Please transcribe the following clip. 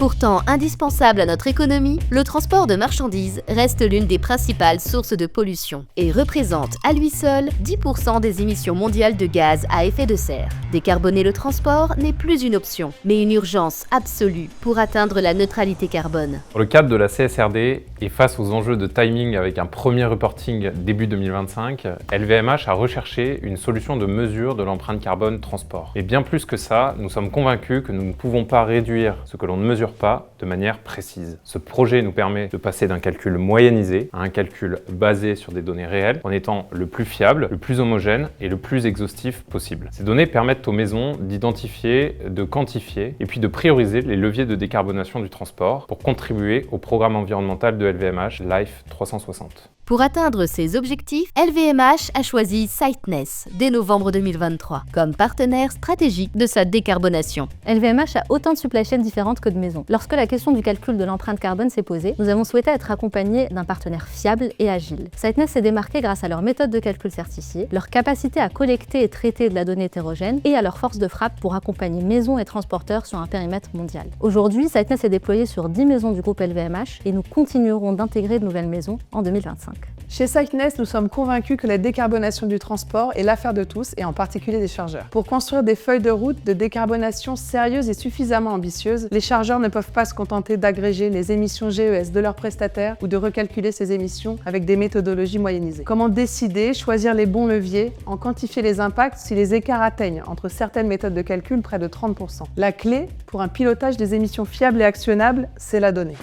Pourtant indispensable à notre économie, le transport de marchandises reste l'une des principales sources de pollution et représente à lui seul 10% des émissions mondiales de gaz à effet de serre. Décarboner le transport n'est plus une option, mais une urgence absolue pour atteindre la neutralité carbone. Dans le cadre de la CSRD et face aux enjeux de timing avec un premier reporting début 2025, LVMH a recherché une solution de mesure de l'empreinte carbone transport. Et bien plus que ça, nous sommes convaincus que nous ne pouvons pas réduire ce que l'on ne mesure pas de manière précise. Ce projet nous permet de passer d'un calcul moyennisé à un calcul basé sur des données réelles en étant le plus fiable, le plus homogène et le plus exhaustif possible. Ces données permettent aux maisons d'identifier, de quantifier et puis de prioriser les leviers de décarbonation du transport pour contribuer au programme environnemental de LVMH Life 360. Pour atteindre ces objectifs, LVMH a choisi Siteness dès novembre 2023 comme partenaire stratégique de sa décarbonation. LVMH a autant de supply chains différentes que de maisons. Lorsque la question du calcul de l'empreinte carbone s'est posée, nous avons souhaité être accompagnés d'un partenaire fiable et agile. Siteness s'est démarqué grâce à leur méthode de calcul certifiée, leur capacité à collecter et traiter de la donnée hétérogène et à leur force de frappe pour accompagner maisons et transporteurs sur un périmètre mondial. Aujourd'hui, Siteness est déployé sur 10 maisons du groupe LVMH et nous continuerons d'intégrer de nouvelles maisons en 2025. Chez Siteness, nous sommes convaincus que la décarbonation du transport est l'affaire de tous, et en particulier des chargeurs. Pour construire des feuilles de route de décarbonation sérieuses et suffisamment ambitieuses, les chargeurs ne peuvent pas se contenter d'agréger les émissions GES de leurs prestataires ou de recalculer ces émissions avec des méthodologies moyennisées. Comment décider, choisir les bons leviers, en quantifier les impacts si les écarts atteignent entre certaines méthodes de calcul près de 30%. La clé pour un pilotage des émissions fiable et actionnable, c'est la donnée.